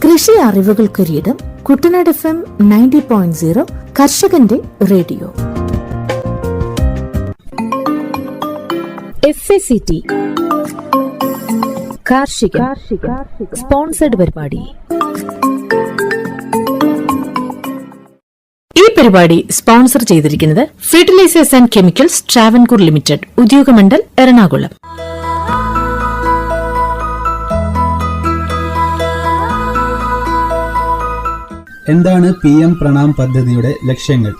കൃഷി അറിവുകൾക്കൊരിടം കുട്ടനാട് FM 90.0 കർഷകന്റെ radio. FACT കാർഷിക സ്പോൺസർഡ് പരിപാടി. ഈ പരിപാടി സ്പോൺസർ ചെയ്തിരിക്കുന്നത് fertilisers and chemicals Travancore limited, Udyogamandal, Ernakulam. എന്താണ് PM പ്രണാം പദ്ധതിയുടെ ലക്ഷ്യങ്ങൾ?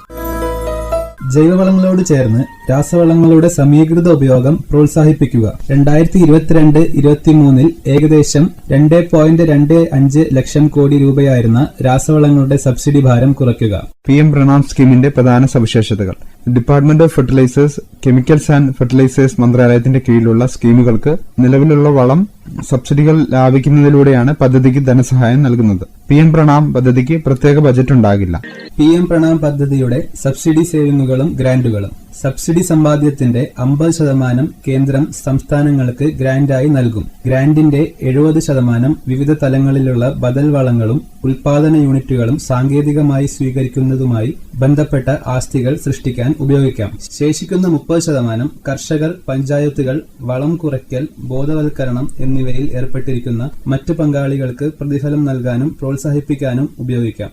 ജൈവവളങ്ങളോട് ചേർന്ന് രാസവളങ്ങളുടെ സമീകൃത ഉപയോഗം പ്രോത്സാഹിപ്പിക്കുക. 2022-23 ഏകദേശം 2.25 ലക്ഷം കോടി രൂപയായിരുന്ന രാസവളങ്ങളുടെ സബ്സിഡി ഭാരം കുറയ്ക്കുക. PM പ്രണാം സ്കീമിന്റെ പ്രധാന സവിശേഷതകൾ: department of fertilisers, chemicals and fertilisers മന്ത്രാലയത്തിന്റെ കീഴിലുള്ള സ്കീമുകൾക്ക് നിലവിലുള്ള വളം സബ്സിഡികൾ ലാഭിക്കുന്നതിലൂടെയാണ് പദ്ധതിക്ക് ധനസഹായം നൽകുന്നത്. PM പ്രണാം പദ്ധതിക്ക് പ്രത്യേക ബജറ്റ് ഉണ്ടാകില്ല. PM പ്രണാം പദ്ധതിയുടെ സബ്സിഡി സേവിങ്ങുകളും ഗ്രാന്റുകളും: സബ്സിഡി സമ്പാദ്യത്തിന്റെ 50% കേന്ദ്രം സംസ്ഥാനങ്ങൾക്ക് ഗ്രാന്റായി നൽകും. ഗ്രാന്റിന്റെ 70% വിവിധ തലങ്ങളിലുള്ള ബദൽ വളങ്ങളും ഉൽപാദന യൂണിറ്റുകളും സാങ്കേതികമായി സ്വീകരിക്കുന്നതുമായി ബന്ധപ്പെട്ട ആസ്തികൾ സൃഷ്ടിക്കാൻ ഉപയോഗിക്കാം. ശേഷിക്കുന്ന 30% കർഷകർ, പഞ്ചായത്തുകൾ, വളം കുറയ്ക്കൽ, ബോധവൽക്കരണം എന്നിവയിൽ ഏർപ്പെട്ടിരിക്കുന്ന മറ്റു പങ്കാളികൾക്ക് പ്രതിഫലം നൽകാനും പ്രോത്സാഹിപ്പിക്കാനും ഉപയോഗിക്കാം.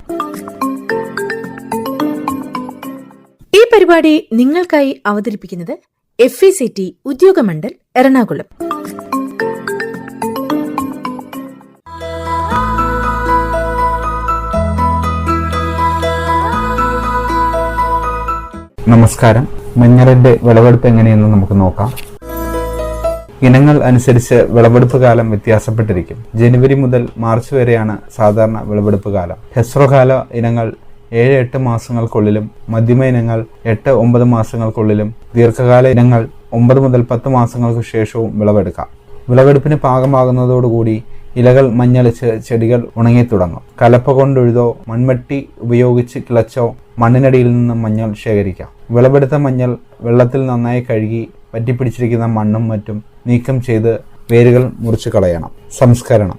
ഈ പരിപാടി നിങ്ങൾക്കായി അവതരിപ്പിക്കുന്നത് FACT ഉദ്യോഗമണ്ഡൽ, എറണാകുളം. നമസ്കാരം. മഞ്ഞളിന്റെ വിളവെടുപ്പ് എങ്ങനെയെന്ന് നമുക്ക് നോക്കാം. ഇനങ്ങൾ അനുസരിച്ച് വിളവെടുപ്പ് കാലം വ്യത്യാസപ്പെട്ടിരിക്കും. ജനുവരി മുതൽ മാർച്ച് വരെയാണ് സാധാരണ വിളവെടുപ്പ് കാലം. ഹ്രസ്വകാല ഇനങ്ങൾ 7-8 മാസങ്ങൾക്കുള്ളിലും, മധ്യമ ഇനങ്ങൾ 8-9 മാസങ്ങൾക്കുള്ളിലും, ദീർഘകാല ഇനങ്ങൾ 9 മുതൽ 10 മാസങ്ങൾക്ക് ശേഷവും വിളവെടുക്കാം. വിളവെടുപ്പിന് പാകമാകുന്നതോടുകൂടി ഇലകൾ മഞ്ഞളിച്ച് ചെടികൾ ഉണങ്ങിത്തുടങ്ങും. കലപ്പ കൊണ്ടൊഴുതോ മൺമട്ടി ഉപയോഗിച്ച് കിളച്ചോ മണ്ണിനടിയിൽ നിന്ന് മഞ്ഞൾ ശേഖരിക്കാം. വിളവെടുത്ത മഞ്ഞൾ വെള്ളത്തിൽ നന്നായി കഴുകി പറ്റിപ്പിടിച്ചിരിക്കുന്ന മണ്ണും മറ്റും നീക്കം ചെയ്ത് വേരുകൾ മുറിച്ചു കളയണം. സംസ്കരണം: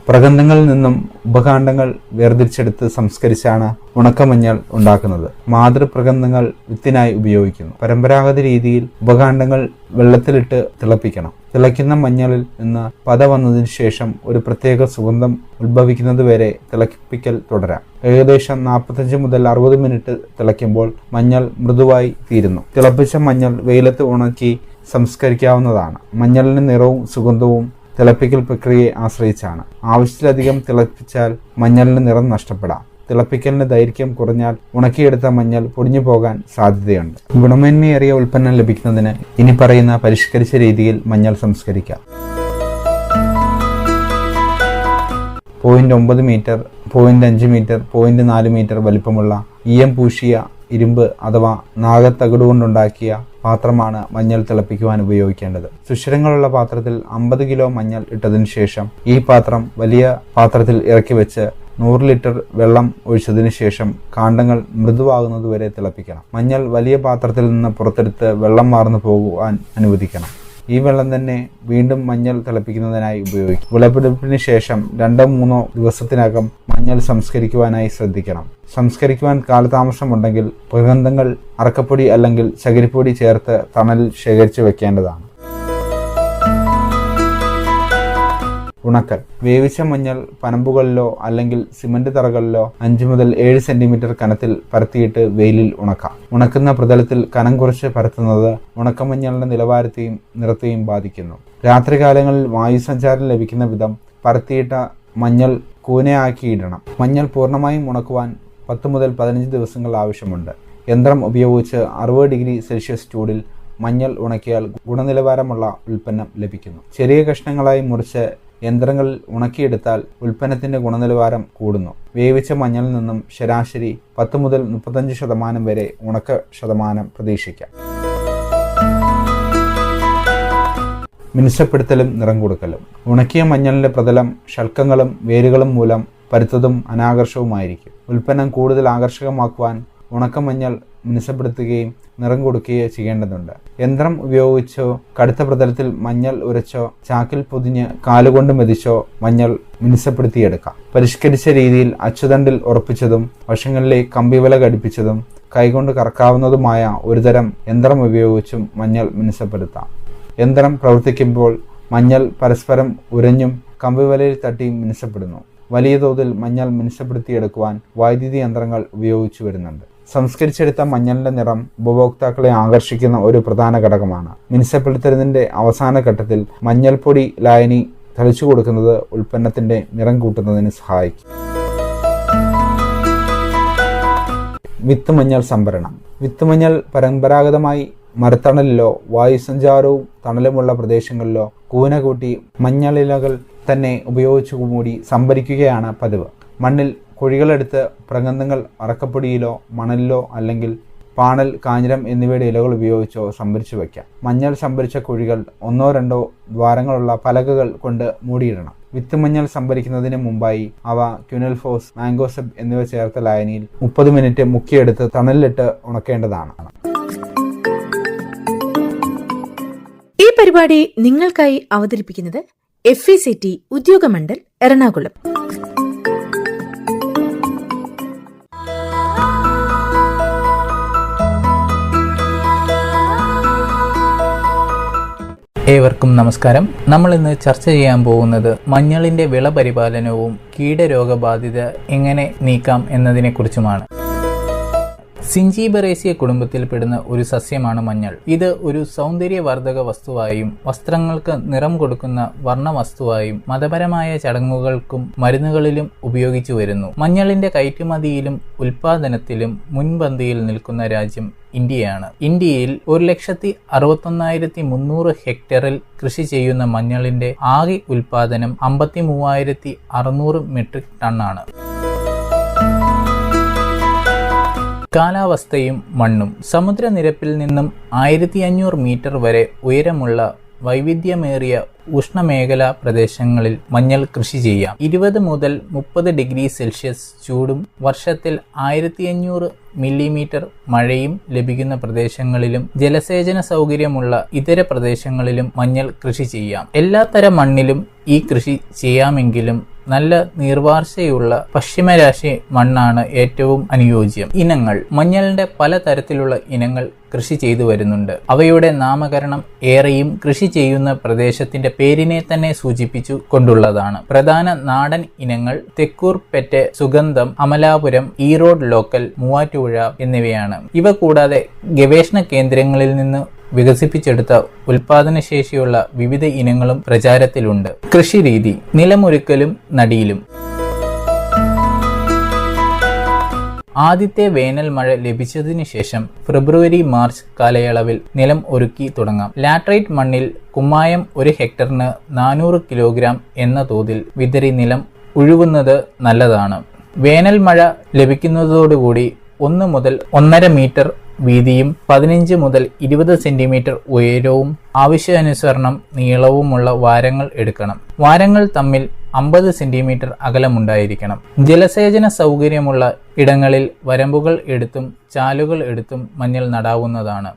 പ്രഗന്ധങ്ങളിൽ നിന്നും ഉപകാണ്ഡങ്ങൾ വേർതിരിച്ചെടുത്ത് സംസ്കരിച്ചാണ് ഉണക്കമഞ്ഞൾ ഉണ്ടാക്കുന്നത്. മാതൃപ്രഗന്ധങ്ങൾ വിത്തിനായി ഉപയോഗിക്കുന്നു. പരമ്പരാഗത രീതിയിൽ ഉപകാണ്ഡങ്ങൾ വെള്ളത്തിലിട്ട് തിളപ്പിക്കണം. തിളയ്ക്കുന്ന മഞ്ഞളിൽ നിന്ന് പത വന്നതിന് ശേഷം ഒരു പ്രത്യേക സുഗന്ധം ഉത്ഭവിക്കുന്നതുവരെ തിളപ്പിക്കൽ തുടരാം. ഏകദേശം 45 മുതൽ 60 മിനിറ്റ് തിളയ്ക്കുമ്പോൾ മഞ്ഞൾ മൃദുവായി തീരുന്നു. തിളപ്പിച്ച മഞ്ഞൾ വെയിലത്ത് ഉണക്കി സംസ്കരിക്കാവുന്നതാണ്. മഞ്ഞളിന് നിറവും സുഗന്ധവും തിളപ്പിക്കൽ പ്രക്രിയയെ ആശ്രയിച്ചാണ്. ആവശ്യത്തിലധികം തിളപ്പിച്ചാൽ മഞ്ഞളിന് നിറം നഷ്ടപ്പെടാം. തിളപ്പിക്കലിന് ദൈർഘ്യം കുറഞ്ഞാൽ ഉണക്കിയെടുത്ത മഞ്ഞൾ പൊടിഞ്ഞു പോകാൻ സാധ്യതയുണ്ട്. ഗുണമേന്മയേറിയ ഉൽപ്പന്നം ലഭിക്കുന്നതിന് ഇനി പറയുന്ന പരിഷ്കരിച്ച രീതിയിൽ മഞ്ഞൾ സംസ്കരിക്കാം. 0.9 മീറ്റർ, 0.5 മീറ്റർ, 0.4 മീറ്റർ വലിപ്പമുള്ള ഈയം പൂശിയ ഇരുമ്പ് അഥവാ നാഗത്തകിട് കൊണ്ടുണ്ടാക്കിയ പാത്രമാണ് മഞ്ഞൾ തിളപ്പിക്കുവാൻ ഉപയോഗിക്കേണ്ടത്. സുഷിരങ്ങളുള്ള പാത്രത്തിൽ 50 കിലോ മഞ്ഞൾ ഇട്ടതിനു ശേഷം ഈ പാത്രം വലിയ പാത്രത്തിൽ ഇറക്കി വെച്ച് 100 ലിറ്റർ വെള്ളം ഒഴിച്ചതിനു ശേഷം കാണ്ഡങ്ങൾ മൃദുവാകുന്നതുവരെ തിളപ്പിക്കണം. മഞ്ഞൾ വലിയ പാത്രത്തിൽ നിന്ന് പുറത്തെടുത്ത് വെള്ളം വാർന്നു പോകുവാൻ അനുവദിക്കണം. ഈ വെള്ളം തന്നെ വീണ്ടും മഞ്ഞൾ തിളപ്പിക്കുന്നതിനായി ഉപയോഗിക്കും. വിളവെടുപ്പിന് ശേഷം 2-3 ദിവസത്തിനകം മഞ്ഞൾ സംസ്കരിക്കുവാനായി ശ്രദ്ധിക്കണം. സംസ്കരിക്കുവാൻ കാലതാമസമുണ്ടെങ്കിൽ പ്രഗന്ധങ്ങൾ അറക്കപ്പൊടി അല്ലെങ്കിൽ ചകിരിപ്പൊടി ചേർത്ത് തണലിൽ ശേഖരിച്ചു വെക്കേണ്ടതാണ്. ഉണക്കൽ: വേവിച്ച മഞ്ഞൾ പനമ്പുകളിലോ അല്ലെങ്കിൽ സിമന്റ് തറകളിലോ 5 മുതൽ 7 സെന്റിമീറ്റർ കനത്തിൽ പരത്തിയിട്ട് വെയിലിൽ ഉണക്കാം. ഉണക്കുന്ന പ്രതലത്തിൽ കനം കുറച്ച് പരത്തുന്നത് ഉണക്കമഞ്ഞളിന്റെ നിലവാരത്തെയും നിറത്തെയും ബാധിക്കുന്നു. രാത്രികാലങ്ങളിൽ വായുസഞ്ചാരം ലഭിക്കുന്ന വിധം പരത്തിയിട്ട മഞ്ഞൾ കൂനയാക്കിയിടണം. മഞ്ഞൾ പൂർണ്ണമായും ഉണക്കുവാൻ 10 മുതൽ 15 ദിവസങ്ങൾ ആവശ്യമുണ്ട്. യന്ത്രം ഉപയോഗിച്ച് 60 ഡിഗ്രി സെൽഷ്യസ് ചൂടിൽ മഞ്ഞൾ ഉണക്കിയാൽ ഗുണനിലവാരമുള്ള ഉൽപ്പന്നം ലഭിക്കുന്നു. ചെറിയ കഷ്ണങ്ങളായി മുറിച്ച് യന്ത്രങ്ങളിൽ ഉണക്കിയെടുത്താൽ ഉൽപ്പന്നത്തിന്റെ ഗുണനിലവാരം കൂടുന്നു. വേവിച്ച മഞ്ഞളിൽ നിന്നും ശരാശരി 10 മുതൽ 35% വരെ ഉണക്ക ശതമാനം പ്രതീക്ഷിക്കാം. മിനുസപ്പെടുത്തലും നിറം കൊടുക്കലും: ഉണക്കിയ മഞ്ഞളിന്റെ പ്രതലം ശൽക്കങ്ങളും വേരുകളും മൂലം പരുത്തതും അനാകർഷവുമായിരിക്കും. ഉൽപ്പന്നം കൂടുതൽ ആകർഷകമാക്കുവാൻ ഉണക്കമഞ്ഞൾ മിനുസപ്പെടുത്തുകയും നിറം കൊടുക്കുകയോ ചെയ്യേണ്ടതുണ്ട്. യന്ത്രം ഉപയോഗിച്ചോ കടുത്ത പ്രതലത്തിൽ മഞ്ഞൾ ഉരച്ചോ ചാക്കിൽ പൊതിഞ്ഞ് കാലുകൊണ്ട് മെതിച്ചോ മഞ്ഞൾ മിനുസപ്പെടുത്തിയെടുക്കാം. പരിഷ്കരിച്ച രീതിയിൽ അച്ചുതണ്ടിൽ ഉറപ്പിച്ചതും വശങ്ങളിലേക്ക് കമ്പിവല ഘടിപ്പിച്ചതും കൈകൊണ്ട് കറക്കാവുന്നതുമായ ഒരുതരം യന്ത്രം ഉപയോഗിച്ചും മഞ്ഞൾ മിനുസപ്പെടുത്താം. യന്ത്രം പ്രവർത്തിക്കുമ്പോൾ മഞ്ഞൾ പരസ്പരം ഉരഞ്ഞും കമ്പിവലയിൽ തട്ടിയും മിനുസപ്പെടുന്നു. വലിയ തോതിൽ മഞ്ഞൾ മിനുസപ്പെടുത്തിയെടുക്കുവാൻ വൈദ്യുതി യന്ത്രങ്ങൾ ഉപയോഗിച്ചു വരുന്നുണ്ട്. സംസ്കരിച്ചെടുത്ത മഞ്ഞളിന്റെ നിറം ഉപഭോക്താക്കളെ ആകർഷിക്കുന്ന ഒരു പ്രധാന ഘടകമാണ്. മിനുസപ്പെടുത്തലിന്റെ അവസാന ഘട്ടത്തിൽ മഞ്ഞൾപ്പൊടി ലായനി തളിച്ചു കൊടുക്കുന്നത് ഉൽപ്പന്നത്തിന്റെ നിറം കൂട്ടുന്നതിന് സഹായിക്കും. വിത്തുമഞ്ഞൾ സംഭരണം. വിത്തുമഞ്ഞൾ പരമ്പരാഗതമായി മരത്തണലിലോ വായുസഞ്ചാരവും തണലുമുള്ള പ്രദേശങ്ങളിലോ കൂന കൂട്ടി മഞ്ഞളിലകൾ തന്നെ ഉപയോഗിച്ചു മൂടി സംഭരിക്കുകയാണ് പതിവ്. മണ്ണിൽ കുഴികളെടുത്ത് പ്രഗന്ധങ്ങൾ അറക്കപ്പൊടിയിലോ മണലിലോ അല്ലെങ്കിൽ പാണൽ, കാഞ്ഞിരം എന്നിവയുടെ ഇലകൾ ഉപയോഗിച്ചോ സംഭരിച്ചു വയ്ക്കാം. മഞ്ഞൾ സംഭരിച്ച കുഴികൾ 1-2 ദ്വാരങ്ങളുള്ള പലകകൾ കൊണ്ട് മൂടിയിടണം. വിത്തുമഞ്ഞൾ സംഭരിക്കുന്നതിന് മുമ്പായി അവ ക്യുനെൽഫോസ്, മാംഗോസെബ് എന്നിവ ചേർത്ത ലായനിയിൽ 30 മിനിറ്റ് മുക്കിയെടുത്ത് തണലിലിട്ട് ഉണക്കേണ്ടതാണ്. ഈ പരിപാടി നിങ്ങൾക്കായി അവതരിപ്പിക്കുന്നത് FECT ഉദ്യോഗമണ്ഡൽ എറണാകുളം. ഏവർക്കും നമസ്കാരം. നമ്മൾ ഇന്ന് ചർച്ച ചെയ്യാൻ പോകുന്നത് മഞ്ഞളിന്റെ വിള പരിപാലനവും കീടരോഗബാധിത എങ്ങനെ നീക്കാം എന്നതിനെക്കുറിച്ചുമാണ്. സിഞ്ചീബറേസിയ കുടുംബത്തിൽപ്പെടുന്ന ഒരു സസ്യമാണ് മഞ്ഞൾ. ഇത് ഒരു സൗന്ദര്യവർദ്ധക വസ്തുവായും വസ്ത്രങ്ങൾക്ക് നിറം കൊടുക്കുന്ന വർണ്ണവസ്തുവായും മതപരമായ ചടങ്ങുകൾക്കും മരുന്നുകളിലും ഉപയോഗിച്ചു വരുന്നു. മഞ്ഞളിന്റെ കയറ്റുമതിയിലും ഉൽപാദനത്തിലും മുൻപന്തിയിൽ നിൽക്കുന്ന രാജ്യം ഇന്ത്യയാണ്. ഇന്ത്യയിൽ 1,61,300 ഹെക്ടറിൽ കൃഷി ചെയ്യുന്ന മഞ്ഞളിന്റെ ആകെ ഉൽപാദനം 53,600 മെട്രിക് ടണ്ണാണ്. കാലാവസ്ഥയും മണ്ണും. സമുദ്രനിരപ്പിൽ നിന്നും 1500 മീറ്റർ വരെ ഉയരമുള്ള വൈവിധ്യമേറിയ ഉഷ്ണമേഖലാ പ്രദേശങ്ങളിൽ മഞ്ഞൾ കൃഷി ചെയ്യാം. 20 മുതൽ 30 ഡിഗ്രി സെൽഷ്യസ് ചൂടും വർഷത്തിൽ 1500 മില്ലിമീറ്റർ മഴയും ലഭിക്കുന്ന പ്രദേശങ്ങളിലും ജലസേചന സൗകര്യമുള്ള ഇതര പ്രദേശങ്ങളിലും മഞ്ഞൾ കൃഷി ചെയ്യാം. എല്ലാത്തരം മണ്ണിലും ഈ കൃഷി ചെയ്യാമെങ്കിലും നല്ല നീർവാർച്ചയുള്ള പശ്ചിമരാശി മണ്ണാണ് ഏറ്റവും അനുയോജ്യം. ഇനങ്ങൾ. മഞ്ഞളിന്റെ പലതരത്തിലുള്ള ഇനങ്ങൾ കൃഷി ചെയ്തു വരുന്നുണ്ട്. അവയുടെ നാമകരണം ഏറെയും കൃഷി ചെയ്യുന്ന പ്രദേശത്തിന്റെ പേരിനെ തന്നെ സൂചിപ്പിച്ചു കൊണ്ടുള്ളതാണ്. പ്രധാന നാടൻ ഇനങ്ങൾ തെക്കൂർ പെറ്റ്, സുഗന്ധം, അമലാപുരം, ഈറോഡ് ലോക്കൽ, മൂവാറ്റുപുഴ എന്നിവയാണ്. ഇവ കൂടാതെ ഗവേഷണ കേന്ദ്രങ്ങളിൽ നിന്ന് വികസിപ്പിച്ചെടുത്ത ഉൽപാദനശേഷിയുള്ള വിവിധ ഇനങ്ങളും പ്രചാരത്തിലുണ്ട്. കൃഷിരീതി. നിലമൊരുക്കലും നടിയിലും. ആദ്യത്തെ വേനൽ മഴ ലഭിച്ചതിന് ശേഷം ഫെബ്രുവരി-മാർച്ച് കാലയളവിൽ നിലം ഒരുക്കി തുടങ്ങാം. ലാറ്ററൈറ്റ് മണ്ണിൽ കുമ്മായം 1 ഹെക്ടറിന് 400 കിലോഗ്രാം എന്ന തോതിൽ വിതറി നിലം ഉഴുവുന്നത് നല്ലതാണ്. വേനൽ മഴ ലഭിക്കുന്നതോടുകൂടി 1 മുതൽ 1.5 മീറ്റർ വീതിയും 15 മുതൽ 20 സെന്റിമീറ്റർ ഉയരവും ആവശ്യാനുസരണം നീളവുമുള്ള വാരങ്ങൾ എടുക്കണം. വാരങ്ങൾ തമ്മിൽ 50 സെന്റിമീറ്റർ അകലമുണ്ടായിരിക്കണം. ജലസേചന സൗകര്യമുള്ള ഇടങ്ങളിൽ വരമ്പുകൾ എടുത്തും ചാലുകൾ എടുത്തും മഞ്ഞൾ നടാവുന്നതാണ്.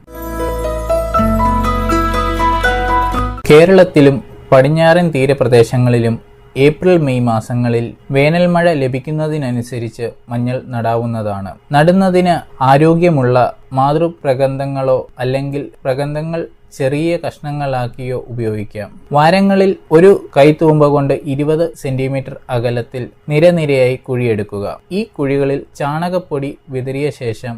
കേരളത്തിലും പടിഞ്ഞാറൻ തീരപ്രദേശങ്ങളിലും ഏപ്രിൽ-മെയ് മാസങ്ങളിൽ വേനൽ മഴ ലഭിക്കുന്നതിനനുസരിച്ച് മഞ്ഞൾ നടാവുന്നതാണ്. നടുന്നതിന് ആരോഗ്യമുള്ള മാതൃപ്രഗന്ധങ്ങളോ അല്ലെങ്കിൽ പ്രഗന്ധങ്ങൾ ചെറിയ കഷ്ണങ്ങളാക്കിയോ ഉപയോഗിക്കാം. വാരങ്ങളിൽ ഒരു കൈത്തൂമ്പ കൊണ്ട് 20 സെന്റിമീറ്റർ അകലത്തിൽ നിരനിരയായി കുഴിയെടുക്കുക. ഈ കുഴികളിൽ ചാണകപ്പൊടി വിതറിയ ശേഷം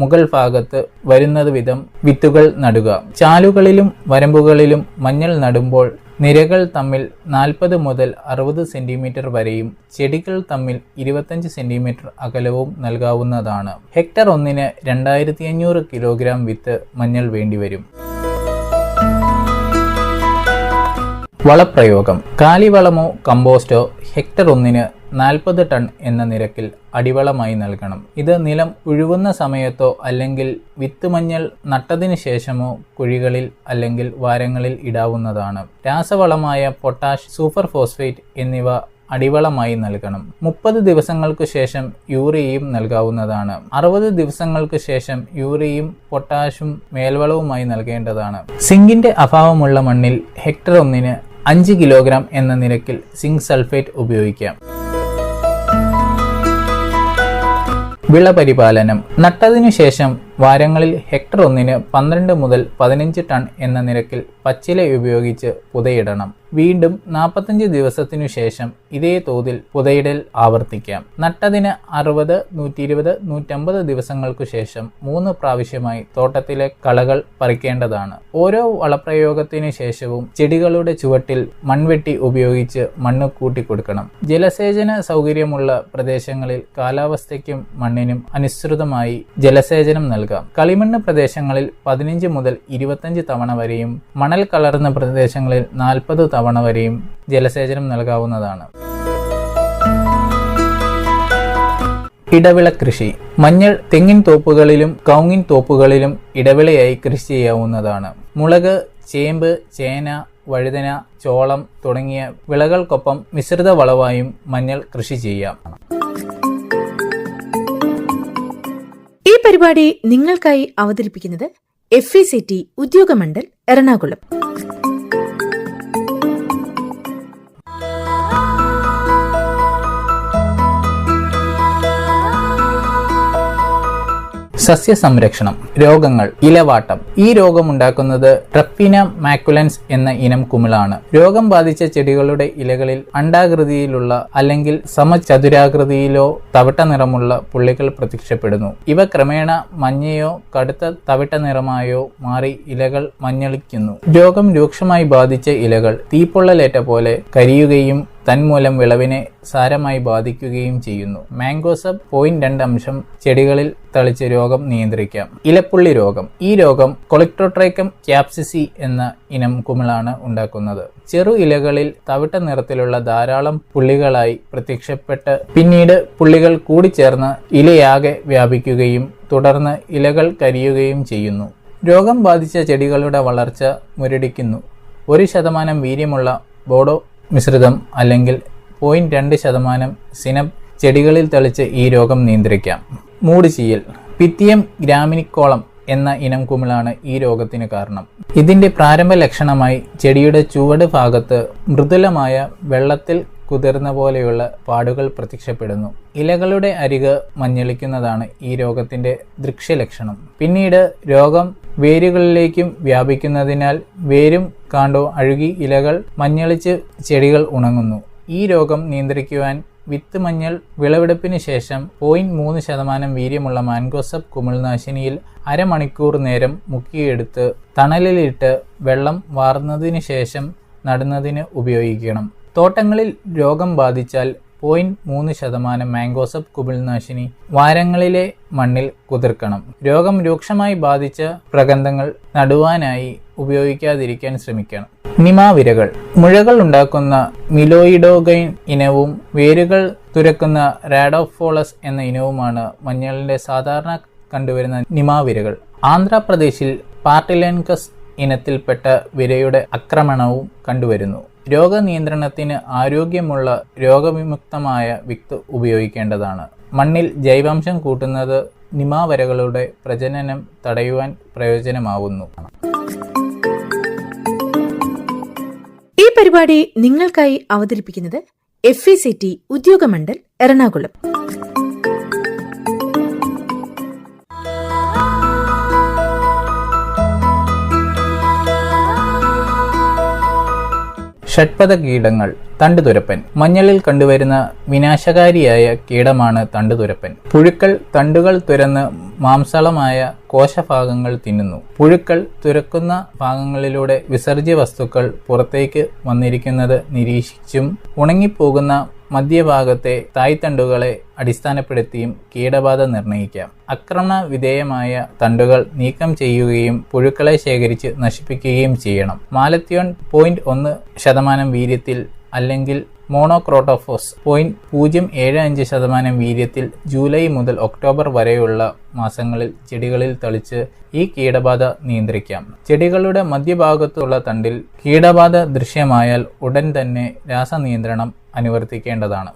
മുകൾ ഭാഗത്ത് വരുന്നത് വിധം വിത്തുകൾ നടുക. ചാലുകളിലും വരമ്പുകളിലും മഞ്ഞൾ നടുമ്പോൾ നിരകൾ തമ്മിൽ 40 മുതൽ 60 സെന്റിമീറ്റർ വരെയും ചെടികൾ തമ്മിൽ 25 സെന്റിമീറ്റർ അകലവും നൽകാവുന്നതാണ്. ഹെക്ടർ 1-ന് 2500 കിലോഗ്രാം വിത്ത് മഞ്ഞൾ വേണ്ടിവരും. വളപ്രയോഗം. കാലിവളമോ കമ്പോസ്റ്റോ ഹെക്ടർ 1-ന് 40 ടൺ എന്ന നിരക്കിൽ അടിവളമായി നൽകണം. ഇത് നിലം ഉഴുവുന്ന സമയത്തോ അല്ലെങ്കിൽ വിത്ത് മഞ്ഞൾ നട്ടതിന് ശേഷമോ കുഴികളിൽ അല്ലെങ്കിൽ വാരങ്ങളിൽ ഇടാവുന്നതാണ്. രാസവളമായ പൊട്ടാഷ്, സൂപ്പർ ഫോസ്ഫേറ്റ് എന്നിവ അടിവളമായി നൽകണം. 30 ദിവസങ്ങൾക്ക് ശേഷം യൂറിയയും നൽകാവുന്നതാണ്. 60 ദിവസങ്ങൾക്ക് ശേഷം യൂറിയയും പൊട്ടാഷും മേൽവളവുമായി നൽകേണ്ടതാണ്. സിങ്കിന്റെ അഭാവമുള്ള മണ്ണിൽ ഹെക്ടർ 1-ന് 5 കിലോഗ്രാം എന്ന നിരക്കിൽ സിങ്ക് സൾഫേറ്റ് ഉപയോഗിക്കാം. വിളപരിപാലനം. നട്ടതിനു ശേഷം വാരങ്ങളിൽ ഹെക്ടർ 1-ന് 12 മുതൽ 15 ടൺ എന്ന നിരക്കിൽ പച്ചില ഉപയോഗിച്ച് പുതയിടണം. വീണ്ടും 45 ദിവസത്തിനു ശേഷം ഇതേ തോതിൽ പുതയിടൽ ആവർത്തിക്കാം. നട്ടതിന് 60, 120, 150 ദിവസങ്ങൾക്കു ശേഷം 3 പ്രാവശ്യമായി തോട്ടത്തിലെ കളകൾ പറിക്കേണ്ടതാണ്. ഓരോ വളപ്രയോഗത്തിനു ശേഷവും ചെടികളുടെ ചുവട്ടിൽ മൺവെട്ടി ഉപയോഗിച്ച് മണ്ണ് കൂട്ടിക്കൊടുക്കണം. ജലസേചന സൗകര്യമുള്ള പ്രദേശങ്ങളിൽ കാലാവസ്ഥയ്ക്കും മണ്ണിനും അനുസൃതമായി ജലസേചനം നൽകാം. കളിമണ്ണ് പ്രദേശങ്ങളിൽ 15 മുതൽ 25 തവണ വരെയും മണൽ കലർന്ന പ്രദേശങ്ങളിൽ 40 തവണ വരെയും ജലസേചനം നൽകാവുന്നതാണ്. ഇടവിള കൃഷി. മഞ്ഞൾ തെങ്ങിൻ തോപ്പുകളിലും കവുങ്ങിൻ തോപ്പുകളിലും ഇടവിളയായി കൃഷി ചെയ്യാവുന്നതാണ്. മുളക്, ചേമ്പ്, ചേന, വഴുതന, ചോളം തുടങ്ങിയ വിളകൾക്കൊപ്പം മിശ്രിത വളവായും മഞ്ഞൾ കൃഷി ചെയ്യാം. ഈ പരിപാടി നിങ്ങൾക്കായി അവതരിപ്പിക്കുന്നത് FECT ഉദ്യോഗമണ്ഡൽ എറണാകുളം. സസ്യസംരക്ഷണം. രോഗങ്ങൾ. ഇലവാട്ടം. ഈ രോഗമുണ്ടാക്കുന്നത് ട്രഫീന മാക്കുലൻസ് എന്ന ഇനം കുമിളാണ്. രോഗം ബാധിച്ച ചെടികളുടെ ഇലകളിൽ അണ്ഡാകൃതിയിലുള്ള അല്ലെങ്കിൽ സമചതുരാകൃതിയിലോ തവിട്ട നിറമുള്ള പുള്ളികൾ പ്രത്യക്ഷപ്പെടുന്നു. ഇവ ക്രമേണ മഞ്ഞയോ കടുത്ത തവിട്ട നിറമായോ മാറി ഇലകൾ മഞ്ഞളിക്കുന്നു. രോഗം രൂക്ഷമായി ബാധിച്ച ഇലകൾ തീപ്പൊള്ളലേറ്റ പോലെ കരിയുകയും തന്മൂലം വിളവിനെ സാരമായി ബാധിക്കുകയും ചെയ്യുന്നു. മാംഗോസബ് 0.2 അംശം ചെടികളിൽ തളിച്ച് രോഗം നിയന്ത്രിക്കാം. ഇലപ്പുള്ളി രോഗം. ഈ രോഗം കൊളിക്ടോട്രൈക്കം ക്യാപ്സിസി എന്ന ഇനം കുമിളാണ് ഉണ്ടാക്കുന്നത്. ചെറു ഇലകളിൽ തവിട്ട നിറത്തിലുള്ള ധാരാളം പുള്ളികളായി പ്രത്യക്ഷപ്പെട്ട് പിന്നീട് പുള്ളികൾ കൂടിച്ചേർന്ന് ഇലയാകെ വ്യാപിക്കുകയും തുടർന്ന് ഇലകൾ കരിയുകയും ചെയ്യുന്നു. രോഗം ബാധിച്ച ചെടികളുടെ വളർച്ച മുരടിക്കുന്നു. 1% വീര്യമുള്ള ബോഡോ മിശ്രിതം അല്ലെങ്കിൽ 0.2% സിനബ് ചെടികളിൽ തളിച്ച് ഈ രോഗം നിയന്ത്രിക്കാം. മൂട് ചീയൽ. പിത്തിയം ഗ്രാമിനിക്കോളം എന്ന ഇനം കുമിളാണ് ഈ രോഗത്തിന് കാരണം. ഇതിന്റെ പ്രാരംഭ ലക്ഷണമായി ചെടിയുടെ ചുവട് ഭാഗത്ത് മൃദുലമായ വെള്ളത്തിൽ കുതിർന്ന പോലെയുള്ള പാടുകൾ പ്രത്യക്ഷപ്പെടുന്നു. ഇലകളുടെ അരിക് മഞ്ഞളിക്കുന്നതാണ് ഈ രോഗത്തിന്റെ ദൃക്ഷ്യലക്ഷണം. പിന്നീട് രോഗം വേരുകളിലേക്കും വ്യാപിക്കുന്നതിനാൽ വേരും കാണ്ടോ അഴുകി ഇലകൾ മഞ്ഞളിച്ച് ചെടികൾ ഉണങ്ങുന്നു. ഈ രോഗം നിയന്ത്രിക്കുവാൻ വിത്ത് മഞ്ഞൾ വിളവെടുപ്പിന് ശേഷം 0.3% വീര്യമുള്ള മാംഗോസബ് കുമിൾനാശിനിയിൽ അരമണിക്കൂർ നേരം മുക്കിയെടുത്ത് തണലിലിട്ട് വെള്ളം വാർന്നതിന് ശേഷം നടുന്നതിന് ഉപയോഗിക്കണം. തോട്ടങ്ങളിൽ രോഗം ബാധിച്ചാൽ 0.3% മാംഗോസബ് കുമിൾനാശിനി വാരങ്ങളിലെ മണ്ണിൽ കുതിർക്കണം. രോഗം രൂക്ഷമായി ബാധിച്ച പ്രഗന്ധങ്ങൾ നടുവാനായി ഉപയോഗിക്കാതിരിക്കാൻ ശ്രമിക്കണം. നിമാവിരകൾ. മുഴകൾ ഉണ്ടാക്കുന്ന മിലോയിഡോഗൈൻ ഇനവും വേരുകൾ തുരക്കുന്ന റാഡോഫോളസ് എന്ന ഇനവുമാണ് മഞ്ഞളിന്റെ സാധാരണ കണ്ടുവരുന്ന നിമാവിരകൾ. ആന്ധ്രാപ്രദേശിൽ പാർട്ടിലെൻകസ് ഇനത്തിൽപ്പെട്ട വിരയുടെ ആക്രമണവും കണ്ടുവരുന്നു. രോഗനിയന്ത്രണത്തിന് ആരോഗ്യമുള്ള രോഗവിമുക്തമായ വിത്ത് ഉപയോഗിക്കേണ്ടതാണ്. മണ്ണിൽ ജൈവാംശം കൂട്ടുന്നത് നിമാവരകളുടെ പ്രജനനം തടയുവാൻ പ്രയോജനമാവുന്നു. ഈ പരിപാടി നിങ്ങൾക്കായി അവതരിപ്പിക്കുന്നത് FECT ഉദ്യോഗമണ്ഡൽ എറണാകുളം. ഷഡ്പദ കീടങ്ങൾ. തണ്ടുതുരപ്പൻ. മഞ്ഞളിൽ കണ്ടുവരുന്ന വിനാശകാരിയായ കീടമാണ് തണ്ടുതുരപ്പൻ. പുഴുക്കൾ തണ്ടുകൾ തുരന്ന് മാംസളമായ കോശഭാഗങ്ങൾ തിന്നുന്നു. പുഴുക്കൾ തുരക്കുന്ന ഭാഗങ്ങളിലൂടെ വിസർജ്യ വസ്തുക്കൾ പുറത്തേക്ക് വന്നിരിക്കുന്നത് നിരീക്ഷിച്ചും ഉണങ്ങിപ്പോകുന്ന മധ്യഭാഗത്തെ തായ്തണ്ടുകളെ അടിസ്ഥാനപ്പെടുത്തിയും കീടബാധ നിർണ്ണയിക്കാം. ആക്രമണ വിധേയമായ തണ്ടുകൾ നീക്കം ചെയ്യുകയും പുഴുക്കളെ ശേഖരിച്ച് നശിപ്പിക്കുകയും ചെയ്യണം. മാലത്യോൺ 0.1% വീര്യത്തിൽ അല്ലെങ്കിൽ മോണോക്രോട്ടോഫോസ് 0.075% വീര്യത്തിൽ ജൂലൈ മുതൽ ഒക്ടോബർ വരെയുള്ള മാസങ്ങളിൽ ചെടികളിൽ തളിച്ച് ഈ കീടബാധ നിയന്ത്രിക്കാം. ചെടികളുടെ മധ്യഭാഗത്തുള്ള തണ്ടിൽ കീടബാധ ദൃശ്യമായാൽ ഉടൻ തന്നെ രാസനിയന്ത്രണം അനുവർത്തിക്കേണ്ടതാണ്.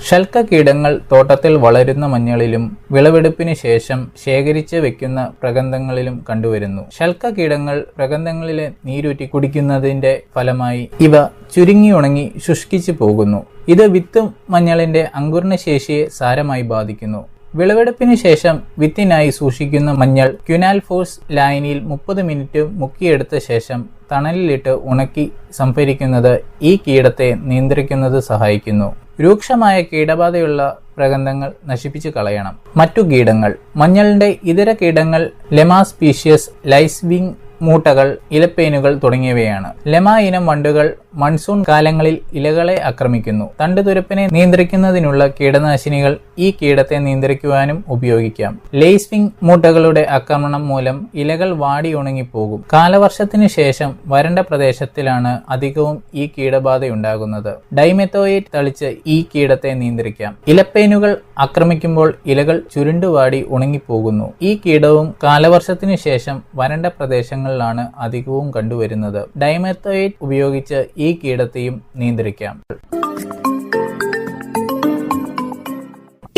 ശൽക്കകീടങ്ങൾ തോട്ടത്തിൽ വളരുന്ന മഞ്ഞളിലും വിളവെടുപ്പിന് ശേഷം ശേഖരിച്ച് വെക്കുന്ന പ്രഗന്ധങ്ങളിലും കണ്ടുവരുന്നു. ശൽക്കകീടങ്ങൾ പ്രഗന്ധങ്ങളിലെ നീരൂറ്റി കുടിക്കുന്നതിന്റെ ഫലമായി ഇവ ചുരുങ്ങി ഉണങ്ങി ശുഷ്കിച്ചു പോകുന്നു. ഇത് വിത്ത് മഞ്ഞളിന്റെ അങ്കുരണശേഷിയെ സാരമായി ബാധിക്കുന്നു. വിളവെടുപ്പിന് ശേഷം വിത്തിനായി സൂക്ഷിക്കുന്ന മഞ്ഞൾ ക്വിനാൽഫോസ് ലായനിയിൽ 30 മിനിറ്റ് മുക്കിയെടുത്ത ശേഷം തണലിലിട്ട് ഉണക്കി സംഭരിക്കുന്നത് ഈ കീടത്തെ നിയന്ത്രിക്കുന്നത് സഹായിക്കുന്നു. രൂക്ഷമായ കീടബാധയുള്ള പ്രഗന്ധങ്ങൾ നശിപ്പിച്ചു കളയണം. മറ്റു കീടങ്ങൾ. മഞ്ഞളിന്റെ ഇതര കീടങ്ങൾ ലെമാ സ്പീഷ്യസ്, ലൈസ്വിംഗ് മൂട്ടകൾ, ഇലപ്പേനുകൾ തുടങ്ങിയവയാണ്. ലെമ ഇനം വണ്ടുകൾ മൺസൂൺ കാലങ്ങളിൽ ഇലകളെ ആക്രമിക്കുന്നു. തണ്ടുതുരപ്പിനെ നിയന്ത്രിക്കുന്നതിനുള്ള കീടനാശിനികൾ ഈ കീടത്തെ നിയന്ത്രിക്കുവാനും ഉപയോഗിക്കാം. ലേസ്വിംഗ് മൂട്ടകളുടെ ആക്രമണം മൂലം ഇലകൾ വാടി ഉണങ്ങിപ്പോകും. കാലവർഷത്തിന് ശേഷം വരണ്ട പ്രദേശത്തിലാണ് അധികവും ഈ കീടബാധയുണ്ടാകുന്നത്. ഡൈമെത്തോയേറ്റ് തളിച്ച് ഈ കീടത്തെ നിയന്ത്രിക്കാം. ഇലപ്പേനുകൾ ആക്രമിക്കുമ്പോൾ ഇലകൾ ചുരുണ്ടുവാടി ഉണങ്ങിപ്പോകുന്നു. ഈ കീടവും കാലവർഷത്തിന് ശേഷം വരണ്ട പ്രദേശങ്ങളിലാണ് അധികവും കണ്ടുവരുന്നത്. ഡൈമെത്തോയേറ്റ് ഉപയോഗിച്ച് ഈ കീടത്തെയും നിയന്ത്രിക്കാം.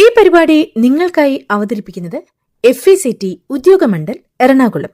ഈ പരിപാടി നിങ്ങൾക്കായി അവതരിപ്പിക്കുന്നത് FECT ഉദ്യോഗമണ്ഡൽ എറണാകുളം.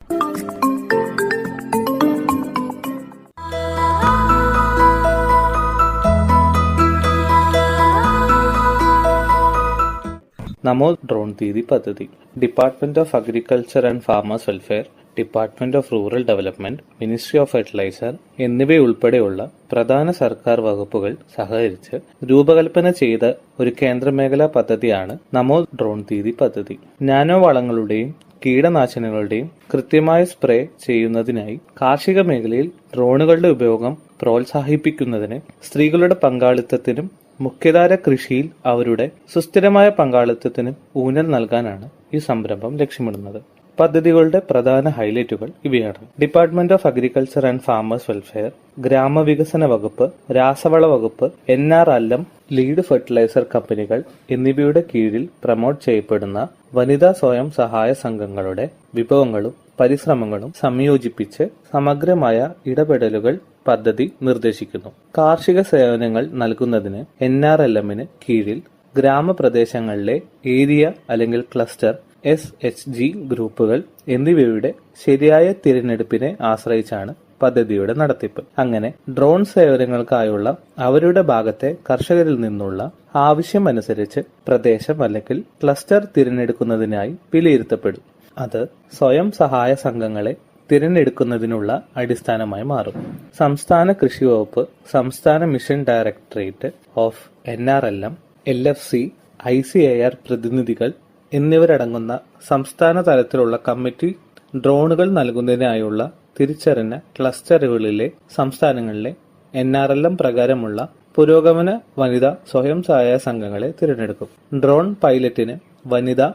നമോ ഡ്രോൺ ദീദി പദ്ധതി department of agriculture and farmers welfare, department of rural development, ministry of fertiliser എന്നിവയുൾപ്പെടെയുള്ള പ്രധാന സർക്കാർ വകുപ്പുകൾ സഹകരിച്ച് രൂപകൽപ്പന ചെയ്ത ഒരു കേന്ദ്രമേഖലാ പദ്ധതിയാണ് നമോ ഡ്രോൺ ദീദി പദ്ധതി. നാനോ വളങ്ങളുടെയും കീടനാശിനികളുടെയും കൃത്യമായ സ്പ്രേ ചെയ്യുന്നതിനായി കാർഷിക മേഖലയിൽ ഡ്രോണുകളുടെ ഉപയോഗം പ്രോത്സാഹിപ്പിക്കുന്നതിന് സ്ത്രീകളുടെ പങ്കാളിത്തത്തിനും മുഖ്യധാര കൃഷിയിൽ അവരുടെ സുസ്ഥിരമായ പങ്കാളിത്തത്തിനും ഊന്നൽ നൽകാനാണ് ഈ സംരംഭം ലക്ഷ്യമിടുന്നത്. പദ്ധതികളുടെ പ്രധാന ഹൈലൈറ്റുകൾ ഇവയാണ്. Department of agriculture and farmers welfare, ഗ്രാമവികസന വകുപ്പ്, രാസവള വകുപ്പ്, NRLM, ലീഡ് ഫെർട്ടിലൈസർ കമ്പനികൾ എന്നിവയുടെ കീഴിൽ പ്രമോട്ട് ചെയ്യപ്പെടുന്ന വനിതാ സ്വയം സഹായ സംഘങ്ങളുടെ വിഭവങ്ങളും പരിശ്രമങ്ങളും സംയോജിപ്പിച്ച് സമഗ്രമായ ഇടപെടലുകൾ പദ്ധതി നിർദ്ദേശിക്കുന്നു. കാർഷിക സേവനങ്ങൾ നൽകുന്നതിന് NRLMന് കീഴിൽ ഗ്രാമപ്രദേശങ്ങളിലെ ഏരിയ അല്ലെങ്കിൽ ക്ലസ്റ്റർ, SHG ഗ്രൂപ്പുകൾ എന്നിവയുടെ ശരിയായ തിരഞ്ഞെടുപ്പിനെ ആശ്രയിച്ചാണ് പദ്ധതിയുടെ നടത്തിപ്പ്. അങ്ങനെ ഡ്രോൺ സേവനങ്ങൾക്കായുള്ള അവരുടെ ഭാഗത്തെ കർഷകരിൽ നിന്നുള്ള ആവശ്യമനുസരിച്ച് പ്രദേശം അല്ലെങ്കിൽ ക്ലസ്റ്റർ തിരഞ്ഞെടുക്കുന്നതിനായി വിലയിരുത്തപ്പെടും. അത് സ്വയം സഹായ സംഘങ്ങളെ തിരഞ്ഞെടുക്കുന്നതിനുള്ള അടിസ്ഥാനമായി മാറും. സംസ്ഥാന കൃഷി വകുപ്പ്, സംസ്ഥാന mission directorate of NRLM, LFC, ICAR പ്രതിനിധികൾ എന്നിവരടങ്ങുന്ന സംസ്ഥാന തലത്തിലുള്ള കമ്മിറ്റി ഡ്രോണുകൾ നൽകുന്നതിനായുള്ള തിരിച്ചറിഞ്ഞ ക്ലസ്റ്ററുകളിലെ സംസ്ഥാനങ്ങളിലെ NRLM പ്രകാരമുള്ള പുരോഗമന വനിതാ സ്വയം സഹായ സംഘങ്ങളെ തിരഞ്ഞെടുക്കും. ഡ്രോൺ പൈലറ്റിന് വനിതാ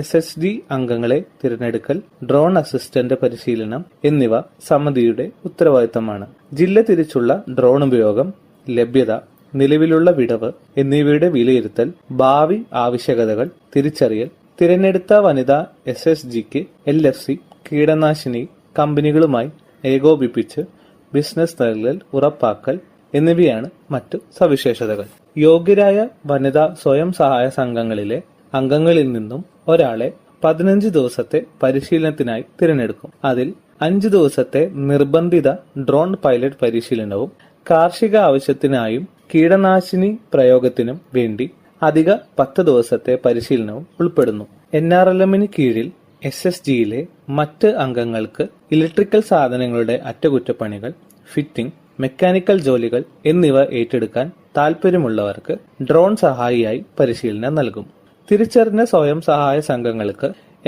SHG അംഗങ്ങളെ തിരഞ്ഞെടുക്കൽ, ഡ്രോൺ അസിസ്റ്റന്റ് പരിശീലനം എന്നിവ സമിതിയുടെ ഉത്തരവാദിത്തമാണ്. ജില്ല തിരിച്ചുള്ള ഡ്രോൺ ഉപയോഗം, ലഭ്യത, നിലവിലുള്ള വിടവ് എന്നിവയുടെ വിലയിരുത്തൽ, ഭാവി ആവശ്യകതകൾ തിരിച്ചറിയൽ, തിരഞ്ഞെടുത്ത വനിതാ SHGക്ക് LFC കീടനാശിനി കമ്പനികളുമായി ഏകോപിപ്പിച്ച് ബിസിനസ് നൽകൽ ഉറപ്പാക്കൽ എന്നിവയാണ് മറ്റു സവിശേഷതകൾ. യോഗ്യരായ വനിതാ സ്വയം സഹായ സംഘങ്ങളിലെ അംഗങ്ങളിൽ നിന്നും ഒരാളെ 15 ദിവസത്തെ പരിശീലനത്തിനായി തിരഞ്ഞെടുക്കും. അതിൽ 5 ദിവസത്തെ നിർബന്ധിത ഡ്രോൺ പൈലറ്റ് പരിശീലനവും കാർഷിക ആവശ്യത്തിനായും കീടനാശിനി പ്രയോഗത്തിനും വേണ്ടി അധിക 10 ദിവസത്തെ പരിശീലനവും ഉൾപ്പെടുന്നു. NRLMന് കീഴിൽ SHGയിലെ മറ്റ് അംഗങ്ങൾക്ക് ഇലക്ട്രിക്കൽ സാധനങ്ങളുടെ അറ്റകുറ്റപ്പണികൾ, ഫിറ്റിംഗ്, മെക്കാനിക്കൽ ജോലികൾ എന്നിവ ഏറ്റെടുക്കാൻ താൽപ്പര്യമുള്ളവർക്ക് ഡ്രോൺ സഹായിയായി പരിശീലനം നൽകും. തിരിച്ചറിഞ്ഞ സ്വയം സഹായ സംഘങ്ങൾക്ക്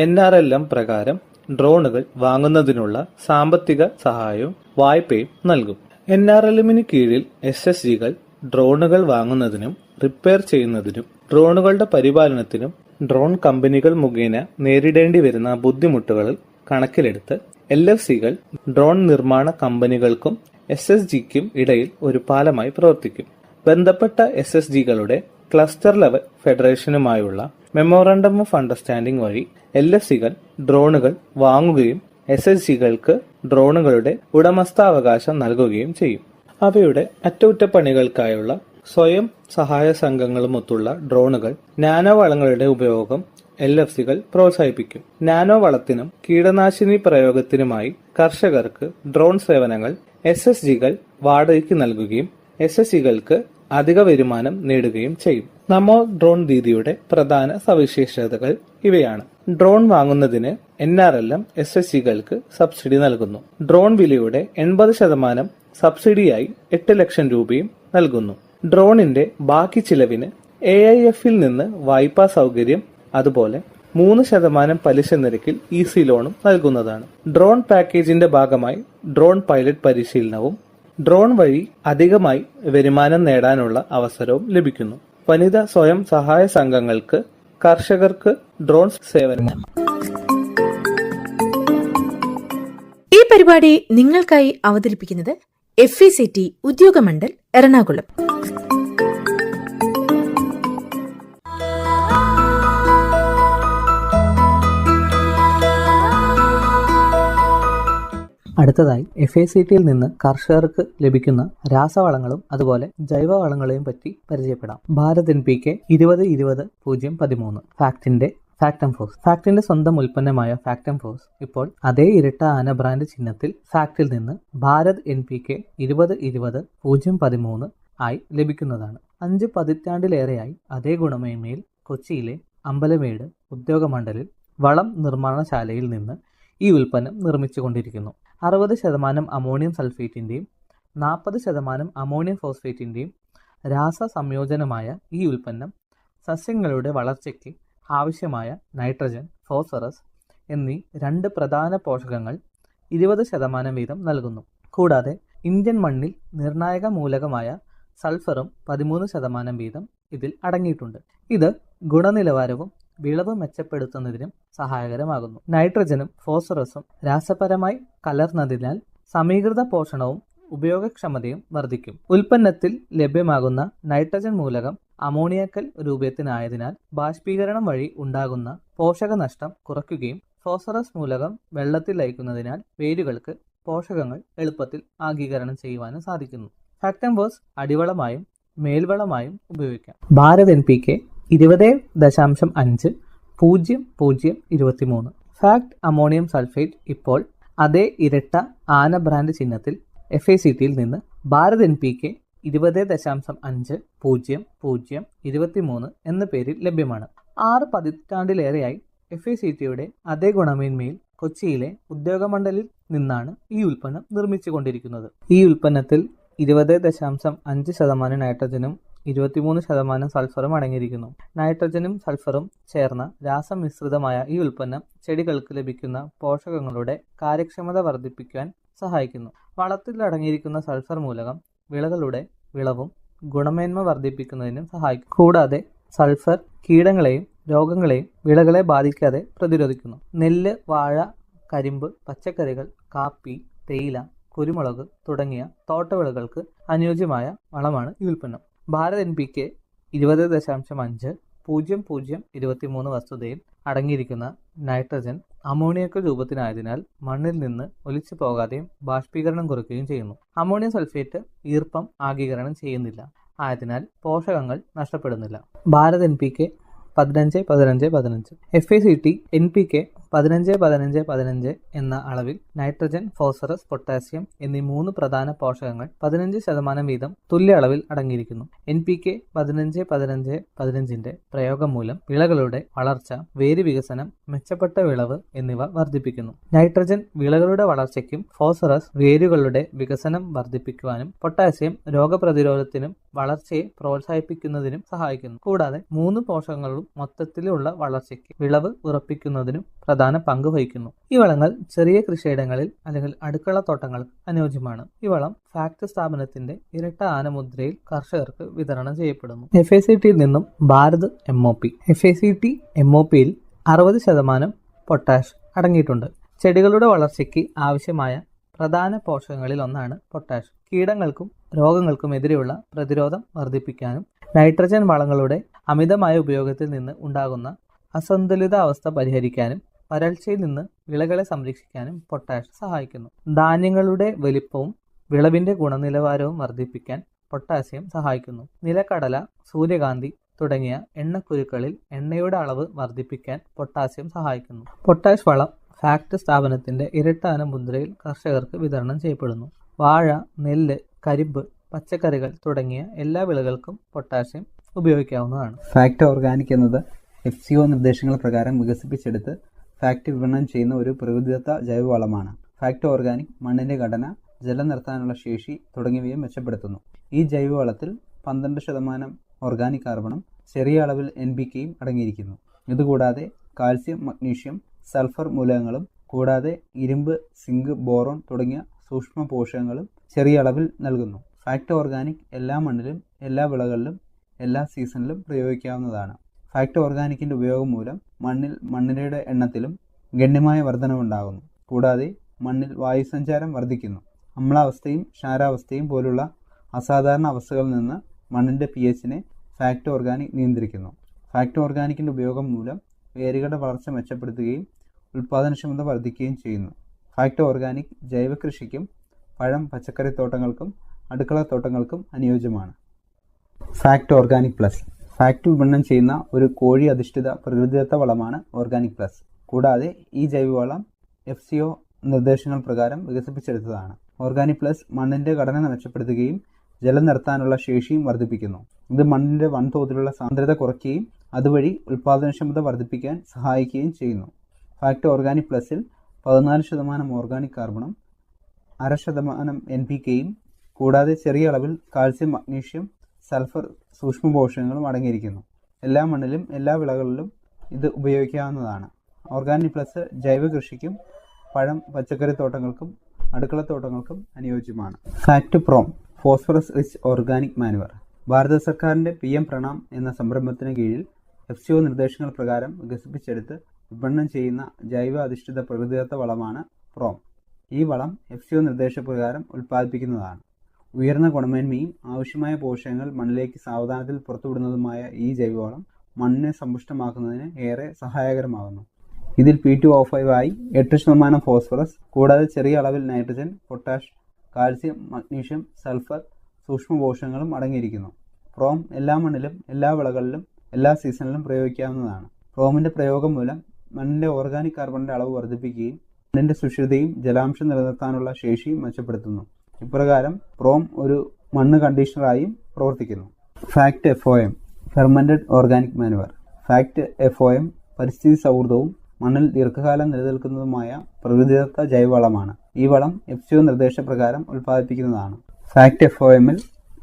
NRLM പ്രകാരം ഡ്രോണുകൾ വാങ്ങുന്നതിനുള്ള സാമ്പത്തിക സഹായവും വായ്പയും നൽകും. NRLMന് കീഴിൽ SHGകൾ ഡ്രോണുകൾ വാങ്ങുന്നതിനും റിപ്പയർ ചെയ്യുന്നതിനും ഡ്രോണുകളുടെ പരിപാലനത്തിനും ഡ്രോൺ കമ്പനികൾ മുഖേന നേരിടേണ്ടി വരുന്ന ബുദ്ധിമുട്ടുകൾ കണക്കിലെടുത്ത് LFCകൾ ഡ്രോൺ നിർമ്മാണ കമ്പനികൾക്കും SHGക്കും ഇടയിൽ ഒരു പാലമായി പ്രവർത്തിക്കും. ബന്ധപ്പെട്ട SSGകളുടെ ക്ലസ്റ്റർ ലെവൽ ഫെഡറേഷനുമായുള്ള മെമ്മോറാണ്ടം ഓഫ് അണ്ടർസ്റ്റാൻഡിംഗ് വഴി LFCകൾ ഡ്രോണുകൾ വാങ്ങുകയും SSGകൾക്ക് ഡ്രോണുകളുടെ ഉടമസ്ഥാവകാശം നൽകുകയും ചെയ്യും. അവയുടെ അറ്റകുറ്റപ്പണികൾക്കായുള്ള സ്വയം സഹായ സംഘങ്ങളുമൊത്തുള്ള ഡ്രോണുകൾ, നാനോ വളങ്ങളുടെ ഉപയോഗം LFCകൾ പ്രോത്സാഹിപ്പിക്കും. നാനോ വളത്തിനും കീടനാശിനി പ്രയോഗത്തിനുമായി കർഷകർക്ക് ഡ്രോൺ സേവനങ്ങൾ SSGകൾ വാടകയ്ക്ക് നൽകുകയും SSGകൾക്ക് അധിക വരുമാനം നേടുകയും ചെയ്യും. നമോ ഡ്രോൺ ദീദിയുടെ പ്രധാന സവിശേഷതകൾ ഇവയാണ്. ഡ്രോൺ വാങ്ങുന്നതിന് NRLM SSGകൾക്ക് സബ്സിഡി നൽകുന്നു. ഡ്രോൺ വിലയുടെ 80% സബ്സിഡിയായി 8 ലക്ഷം രൂപയും നൽകുന്നു. ഡ്രോണിന്റെ ബാക്കി ചിലവിന് AIFൽ നിന്ന് വായ്പാ സൗകര്യം, അതുപോലെ 3% പലിശ നിരക്കിൽ EC ലോണും നൽകുന്നതാണ്. ഡ്രോൺ പാക്കേജിന്റെ ഭാഗമായി ഡ്രോൺ പൈലറ്റ് പരിശീലനവും ഡ്രോൺ വഴി അധികമായി വരുമാനം നേടാനുള്ള അവസരവും ലഭിക്കുന്നു. വനിതാ സ്വയം സഹായ സംഘങ്ങൾക്ക്, കർഷകർക്ക് ഡ്രോൺ സേവനം. ഈ പരിപാടി നിങ്ങൾക്കായി അവതരിപ്പിക്കുന്നത് FECT ഉദ്യോഗമണ്ഡൽ എറണാകുളം. അടുത്തതായി FACTയിൽ നിന്ന് കർഷകർക്ക് ലഭിക്കുന്ന രാസവളങ്ങളും അതുപോലെ ജൈവവളങ്ങളെയും പറ്റി പരിചയപ്പെടാം. ഭാരത് NPK 20-20-013 ഫാക്ടംഫോസ്. ഫാക്ടിന്റെ സ്വന്തം ഉൽപ്പന്നമായ ഫാക്ടംഫോസ് ഇപ്പോൾ അതേ ഇരട്ട ആന ബ്രാൻഡ് ചിഹ്നത്തിൽ ഫാക്ടിൽ നിന്ന് ഭാരത് NPK 20-20-013 ആയി ലഭിക്കുന്നതാണ്. 5 പതിറ്റാണ്ടിലേറെയായി അതേ ഗുണമേന്മയിൽ കൊച്ചിയിലെ അമ്പലമേട് ഉദ്യോഗമണ്ഡലിൽ വളം നിർമ്മാണശാലയിൽ നിന്ന് ഈ ഉൽപ്പന്നം നിർമ്മിച്ചുകൊണ്ടിരിക്കുന്നു. 60% അമോണിയം സൾഫേറ്റിന്റെയും 40% അമോണിയം ഫോസ്ഫേറ്റിന്റെയും രാസ സംയോജനമായ ഈ ഉൽപ്പന്നം സസ്യങ്ങളുടെ വളർച്ചയ്ക്ക് ആവശ്യമായ നൈട്രജൻ, ഫോസ്ഫറസ് എന്നീ 2 പ്രധാന പോഷകങ്ങൾ 20% വീതം നൽകുന്നു. കൂടാതെ ഇന്ത്യൻ മണ്ണിൽ നിർണായക മൂലകമായ സൾഫറും 13% വീതം ഇതിൽ അടങ്ങിയിട്ടുണ്ട്. ഇത് ഗുണനിലവാരവും വിളവ് മെച്ചപ്പെടുത്തുന്നതിനും സഹായകരമാകുന്നു. നൈട്രജനും ഫോസ്ഫറസും രാസപരമായി കലർന്നതിനാൽ സമീകൃത പോഷണവും ഉപയോഗക്ഷമതയും വർദ്ധിക്കും. ഉൽപ്പന്നത്തിൽ ലഭ്യമാകുന്ന നൈട്രജൻ മൂലകം അമോണിയക്കൽ രൂപത്തിനായതിനാൽ ബാഷ്പീകരണം വഴി ഉണ്ടാകുന്ന പോഷകനഷ്ടം കുറയ്ക്കുകയും ഫോസ്ഫറസ് മൂലകം വെള്ളത്തിൽ ലയിക്കുന്നതിനാൽ വേരുകൾക്ക് പോഷകങ്ങൾ എളുപ്പത്തിൽ ആഗീകരണം ചെയ്യുവാനും സാധിക്കുന്നു. ഫാക്ടംഫോസ് അടിവളമായും മേൽവളമായും ഉപയോഗിക്കാം. Bharat NPK 20-5-00-23 fact ammonium sulphate ഇപ്പോൾ അതേ ഇരട്ട ആന ബ്രാൻഡ് ചിഹ്നത്തിൽ FACTയിൽ നിന്ന് ഭാരത് NPK 20-5-00-23 എന്ന പേരിൽ ലഭ്യമാണ്. 6 പതിറ്റാണ്ടിലേറെയായി FACTയുടെ അതേ ഗുണമേന്മയിൽ കൊച്ചിയിലെ ഉദ്യോഗമണ്ഡലിൽ നിന്നാണ് ഈ ഉൽപ്പന്നം നിർമ്മിച്ചുകൊണ്ടിരിക്കുന്നത്. ഈ ഉൽപ്പന്നത്തിൽ 20.5% നൈട്രജനും 23% സൾഫറും അടങ്ങിയിരിക്കുന്നു. നൈട്രജനും സൾഫറും ചേർന്ന രാസമിശ്രിതമായ ഈ ഉൽപ്പന്നം ചെടികൾക്ക് ലഭിക്കുന്ന പോഷകങ്ങളുടെ കാര്യക്ഷമത വർദ്ധിപ്പിക്കാൻ സഹായിക്കുന്നു. വളത്തിൽ അടങ്ങിയിരിക്കുന്ന സൾഫർ മൂലകം വിളകളുടെ വിളവും ഗുണമേന്മ വർദ്ധിപ്പിക്കുന്നതിനും സഹായിക്കും. കൂടാതെ സൾഫർ കീടങ്ങളെയും രോഗങ്ങളെയും വിളകളെ ബാധിക്കാതെ പ്രതിരോധിക്കുന്നു. നെല്ല്, വാഴ, കരിമ്പ്, പച്ചക്കറികൾ, കാപ്പി, തേയില, കുരുമുളക് തുടങ്ങിയ തോട്ടവിളകൾക്ക് അനുയോജ്യമായ വളമാണ് ഈ ഉൽപ്പന്നം. ഭാരത് NPK 20.5-00-23 വസ്തുതയിൽ അടങ്ങിയിരിക്കുന്ന നൈട്രജൻ അമോണിയക്ക് രൂപത്തിനായതിനാൽ മണ്ണിൽ നിന്ന് ഒലിച്ചു പോകാതെയും ബാഷ്പീകരണം കുറയ്ക്കുകയും ചെയ്യുന്നു. അമോണിയം സൾഫേറ്റ് ഈർപ്പം ആഗീകരണം ചെയ്യുന്നില്ല, ആയതിനാൽ പോഷകങ്ങൾ നഷ്ടപ്പെടുന്നില്ല. ഭാരത് NPK 15-15-15 FACT NPK 15-15-15 എന്ന അളവിൽ നൈട്രജൻ, ഫോസ്ഫറസ്, പൊട്ടാസ്യം എന്നീ 3 പ്രധാന പോഷകങ്ങൾ 15% വീതം തുല്യ അളവിൽ അടങ്ങിയിരിക്കുന്നു. NPK 15-15-15ന്റെ പ്രയോഗം മൂലം വിളകളുടെ വളർച്ച, വേര് വികസനം, മെച്ചപ്പെട്ട വിളവ് എന്നിവ വർദ്ധിപ്പിക്കുന്നു. നൈട്രജൻ വിളകളുടെ വളർച്ചയ്ക്കും ഫോസ്ഫറസ് വേരുകളുടെ വികസനം വർദ്ധിപ്പിക്കുവാനും പൊട്ടാസ്യം രോഗപ്രതിരോധത്തിനും വളർച്ചയെ പ്രോത്സാഹിപ്പിക്കുന്നതിനും സഹായിക്കുന്നു. കൂടാതെ 3 പോഷകങ്ങളും മൊത്തത്തിലുള്ള വളർച്ചയ്ക്ക് വിളവ് ഉറപ്പിക്കുന്നതിനും പ്രധാന പങ്ക് വഹിക്കുന്നു. ഈ വളങ്ങൾ ചെറിയ കൃഷിയിടങ്ങളിൽ അല്ലെങ്കിൽ അടുക്കള തോട്ടങ്ങൾക്ക് അനുയോജ്യമാണ്. ഈ വളം ഫാക്ട് സ്ഥാപനത്തിന്റെ ഇരട്ട ആനമുദ്രയിൽ കർഷകർക്ക് വിതരണം ചെയ്യപ്പെടുന്നു. FACTയിൽ നിന്നും ഭാരത് MOP. FACT MOPയിൽ 60% പൊട്ടാഷ് അടങ്ങിയിട്ടുണ്ട്. ചെടികളുടെ വളർച്ചയ്ക്ക് ആവശ്യമായ പ്രധാന പോഷകങ്ങളിൽ ഒന്നാണ് പൊട്ടാഷ്. കീടങ്ങൾക്കും രോഗങ്ങൾക്കും എതിരെയുള്ള പ്രതിരോധം വർദ്ധിപ്പിക്കാനും നൈട്രജൻ വളങ്ങളുടെ അമിതമായ ഉപയോഗത്തിൽ നിന്ന് ഉണ്ടാകുന്ന അസന്തുലിതാവസ്ഥ പരിഹരിക്കാനും വരൾച്ചയിൽ നിന്ന് വിളകളെ സംരക്ഷിക്കാനും പൊട്ടാഷ് സഹായിക്കുന്നു. ധാന്യങ്ങളുടെ വലിപ്പവും വിളവിന്റെ ഗുണനിലവാരവും വർദ്ധിപ്പിക്കാൻ പൊട്ടാസ്യം സഹായിക്കുന്നു. നിലക്കടല, സൂര്യകാന്തി തുടങ്ങിയ എണ്ണക്കുരുക്കളിൽ എണ്ണയുടെ അളവ് വർദ്ധിപ്പിക്കാൻ പൊട്ടാസ്യം സഹായിക്കുന്നു. പൊട്ടാഷ് വളം ഫാക്ട് സ്ഥാപനത്തിന്റെ ഇരട്ടാന മുദ്രയിൽ കർഷകർക്ക് വിതരണം ചെയ്യപ്പെടുന്നു. വാഴ, നെല്ല്, കരിമ്പ്, പച്ചക്കറികൾ തുടങ്ങിയ എല്ലാ വിളകൾക്കും പൊട്ടാസ്യം ഉപയോഗിക്കാവുന്നതാണ്. ഫാക്ട് ഓർഗാനിക് എന്നത് FCO നിർദ്ദേശങ്ങൾ പ്രകാരം വികസിപ്പിച്ചെടുത്ത് ഫാക്ട് വിപണനം ചെയ്യുന്ന ഒരു പ്രകൃതിദത്ത ജൈവവളമാണ്. ഫാക്ട് ഓർഗാനിക് മണ്ണിന്റെ ഘടന, ജലം നിർത്താനുള്ള ശേഷി തുടങ്ങിയവയെ മെച്ചപ്പെടുത്തുന്നു. ഈ ജൈവവളത്തിൽ 12% ഓർഗാനിക് കാർബണും ചെറിയ അളവിൽ NPKയും അടങ്ങിയിരിക്കുന്നു. ഇതുകൂടാതെ കാൽസ്യം, മഗ്നീഷ്യം, സൾഫർ മൂലകങ്ങളും കൂടാതെ ഇരുമ്പ്, സിങ്ക്, ബോറോൺ തുടങ്ങിയ സൂക്ഷ്മ പോഷകങ്ങളും ചെറിയ അളവിൽ നൽകുന്നു. ഫാക്ട് ഓർഗാനിക് എല്ലാ മണ്ണിലും, എല്ലാ വിളകളിലും, എല്ലാ സീസണിലും പ്രയോഗിക്കാവുന്നതാണ്. ഫാക്ട് ഓർഗാനിക്കിന്റെ ഉപയോഗം മൂലം മണ്ണിരയുടെ എണ്ണത്തിലും ഗണ്യമായ വർധനവുണ്ടാകുന്നു. കൂടാതെ മണ്ണിൽ വായുസഞ്ചാരം വർദ്ധിക്കുന്നു. അമ്ലാവസ്ഥയും ക്ഷാരാവസ്ഥയും പോലുള്ള അസാധാരണ അവസ്ഥകളിൽ നിന്ന് മണ്ണിന്റെ pHനെ ഫാക്ട് ഓർഗാനിക് നിയന്ത്രിക്കുന്നു. ഫാക്ട് ഓർഗാനിക്കിന്റെ ഉപയോഗം മൂലം വേരുകളുടെ വളർച്ച മെച്ചപ്പെടുത്തുകയും ഉൽപാദനക്ഷമത വർദ്ധിക്കുകയും ചെയ്യുന്നു. ഫാക്ട് ഓർഗാനിക് ജൈവ കൃഷിക്കും പഴം, പച്ചക്കറി തോട്ടങ്ങൾക്കും അടുക്കള തോട്ടങ്ങൾക്കും അനുയോജ്യമാണ്. ഫാക്ട് ഓർഗാനിക് പ്ലസ് ഫാക്ട് വിപണനം ചെയ്യുന്ന ഒരു കോഴി അധിഷ്ഠിത പ്രകൃതിദത്ത വളമാണ് ഓർഗാനിക് പ്ലസ്. കൂടാതെ ഈ ജൈവവളം FCO നിർദ്ദേശങ്ങൾ പ്രകാരം വികസിപ്പിച്ചെടുത്തതാണ്. ഓർഗാനിക് പ്ലസ് മണ്ണിന്റെ ഘടന മെച്ചപ്പെടുത്തുകയും ജലം നിർത്താനുള്ള ശേഷിയും വർദ്ധിപ്പിക്കുന്നു. ഇത് മണ്ണിന്റെ വൻതോതിലുള്ള സാന്ദ്രത കുറയ്ക്കുകയും അതുവഴി ഉൽപാദനക്ഷമത വർദ്ധിപ്പിക്കാൻ സഹായിക്കുകയും ചെയ്യുന്നു. ഫാക്ട് ഓർഗാനിക് പ്ലസിൽ 14% ഓർഗാനിക് കാർബണും 0.5% NPKയും കൂടാതെ ചെറിയ അളവിൽ കാൽസ്യം, മഗ്നീഷ്യം, സൾഫർ സൂക്ഷ്മ പോഷകങ്ങളും അടങ്ങിയിരിക്കുന്നു. എല്ലാ മണ്ണിലും എല്ലാ വിളകളിലും ഇത് ഉപയോഗിക്കാവുന്നതാണ്. ഓർഗാനിക് പ്ലസ് ജൈവ കൃഷിക്കും പഴം, പച്ചക്കറി തോട്ടങ്ങൾക്കും അടുക്കള തോട്ടങ്ങൾക്കും അനുയോജ്യമാണ്. FACT PROM phosphorus rich organic manure ഭാരത സർക്കാരിന്റെ PM പ്രണാം എന്ന സംരംഭത്തിന് കീഴിൽ FCO നിർദ്ദേശങ്ങൾ പ്രകാരം വികസിപ്പിച്ചെടുത്ത് വിപണനം ചെയ്യുന്ന ജൈവ അധിഷ്ഠിത പ്രകൃതിദത്ത വളമാണ് പ്രോം. ഈ വളം FCO നിർദ്ദേശപ്രകാരം ഉൽപ്പാദിപ്പിക്കുന്നതാണ്. ഉയർന്ന ഗുണമേന്മയും ആവശ്യമായ പോഷകങ്ങൾ മണ്ണിലേക്ക് സാവധാനത്തിൽ പുറത്തുവിടുന്നതുമായ ഈ ജൈവവളം മണ്ണിനെ സമ്പുഷ്ടമാക്കുന്നതിന് ഏറെ സഹായകരമാകുന്നു. ഇതിൽ P2O5 ആയി 8% ഫോസ്ഫറസ് കൂടാതെ ചെറിയ അളവിൽ nitrogen, potash, calcium, magnesium, sulphur സൂക്ഷ്മ പോഷകങ്ങളും അടങ്ങിയിരിക്കുന്നു. പ്രോം എല്ലാ മണ്ണിലും, എല്ലാ വിളകളിലും, എല്ലാ സീസണിലും പ്രയോഗിക്കാവുന്നതാണ്. പ്രോമിന്റെ പ്രയോഗം മൂലം മണ്ണിന്റെ ഓർഗാനിക് കാർബണിന്റെ അളവ് വർദ്ധിപ്പിക്കുകയും മണ്ണിന്റെ സുഷിരതയും ജലാംശം നിലനിർത്താനുള്ള ശേഷിയും മെച്ചപ്പെടുത്തുന്നു. ഇപ്രകാരം പ്രോം ഒരു മണ്ണ് കണ്ടീഷണറായും പ്രവർത്തിക്കുന്നു. Fact FOM fermented organic manoeuvre fact FOM പരിസ്ഥിതി സൗഹൃദവും മണ്ണിൽ ദീർഘകാലം നിലനിൽക്കുന്നതുമായ പ്രകൃതിദത്ത ജൈവവളമാണ്. ഈ വളം FCO നിർദ്ദേശപ്രകാരം ഉൽപ്പാദിപ്പിക്കുന്നതാണ്. ഫാക്ട് FOMൽ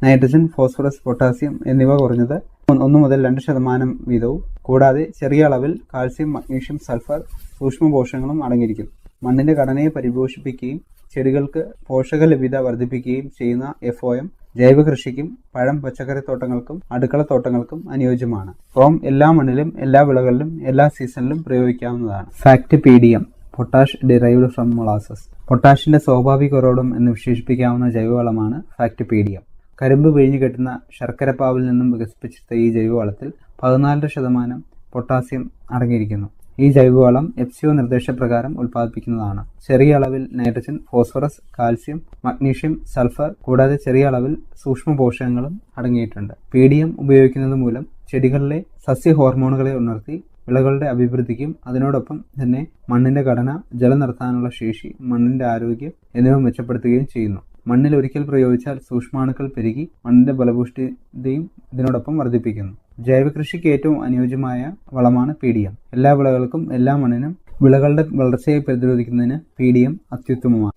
നൈട്രജൻ, ഫോസ്ഫറസ്, പൊട്ടാസ്യം എന്നിവ കുറഞ്ഞത് 1 മുതൽ 2% വീതവും കൂടാതെ ചെറിയ അളവിൽ കാൽസ്യം, മഗ്നീഷ്യം, സൾഫർ സൂക്ഷ്മ പോഷകങ്ങളും അടങ്ങിയിരിക്കുന്നു. മണ്ണിന്റെ ഘടനയെ പരിപോഷിപ്പിക്കുകയും ചെടികൾക്ക് പോഷക ലഭ്യത വർദ്ധിപ്പിക്കുകയും ചെയ്യുന്ന FOM ജൈവ കൃഷിക്കും പഴം, പച്ചക്കറി തോട്ടങ്ങൾക്കും അടുക്കള തോട്ടങ്ങൾക്കും അനുയോജ്യമാണ്. പ്രോം എല്ലാ മണ്ണിലും, എല്ലാ വിളകളിലും, എല്ലാ സീസണിലും പ്രയോഗിക്കാവുന്നതാണ്. FACT PDM potash derived from molasses പൊട്ടാഷിന്റെ സ്വാഭാവിക ഉറവിടം എന്ന് വിശേഷിപ്പിക്കാവുന്ന ജൈവവളമാണ് ഫാക്ട് PDM. കരിമ്പ് പിഴിഞ്ഞു കെട്ടുന്ന ശർക്കരപ്പാവിൽ നിന്നും വികസിപ്പിച്ചെടുത്ത ഈ ജൈവവളത്തിൽ 14% പൊട്ടാസ്യം അടങ്ങിയിരിക്കുന്നു. ഈ ജൈവവളം FCO നിർദ്ദേശപ്രകാരം ഉൽപ്പാദിപ്പിക്കുന്നതാണ്. ചെറിയ അളവിൽ nitrogen, phosphorus, calcium, magnesium, sulphur കൂടാതെ ചെറിയ അളവിൽ സൂക്ഷ്മ പോഷകങ്ങളും അടങ്ങിയിട്ടുണ്ട്. PDM ഉപയോഗിക്കുന്നത് മൂലം ചെടികളിലെ സസ്യ ഹോർമോണുകളെ ഉണർത്തി വിളകളുടെ അഭിവൃദ്ധിക്കും അതിനോടൊപ്പം തന്നെ മണ്ണിന്റെ ഘടന, ജലം നിർത്താനുള്ള ശേഷി, മണ്ണിന്റെ ആരോഗ്യം എന്നിവ മെച്ചപ്പെടുത്തുകയും ചെയ്യുന്നു. മണ്ണിൽ ഒരിക്കൽ പ്രയോഗിച്ചാൽ സൂക്ഷ്മാണുക്കൾ പെരുകി മണ്ണിന്റെ ഫലപുഷ്ടിയും ഇതിനോടൊപ്പം വർദ്ധിപ്പിക്കുന്നു. ജൈവ കൃഷിക്ക് ഏറ്റവും അനുയോജ്യമായ വളമാണ് PDM. എല്ലാ വിളകൾക്കും, എല്ലാ മണ്ണിനും വിളകളുടെ വളർച്ചയെ പ്രതിരോധിക്കുന്നതിന് PDM അത്യുത്തമമാണ്.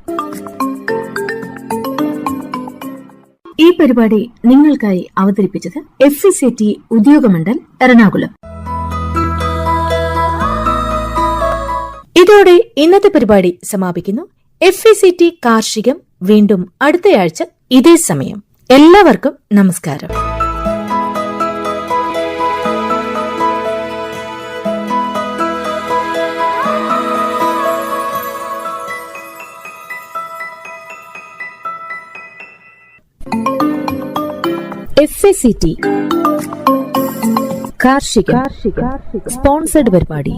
ഈ പരിപാടി നിങ്ങൾക്കായി അവതരിപ്പിച്ചത് FECT ഉദ്യോഗമണ്ഡൽ എറണാകുളം. ഇതോടെ ഇന്നത്തെ പരിപാടി സമാപിക്കുന്നു. FECT കാർഷികം വീണ്ടും അടുത്തയാഴ്ച ഇതേ സമയം. എല്ലാവർക്കും നമസ്കാരം. FACT കാർഷിക സ്പോൺസർഡ് പരിപാടി.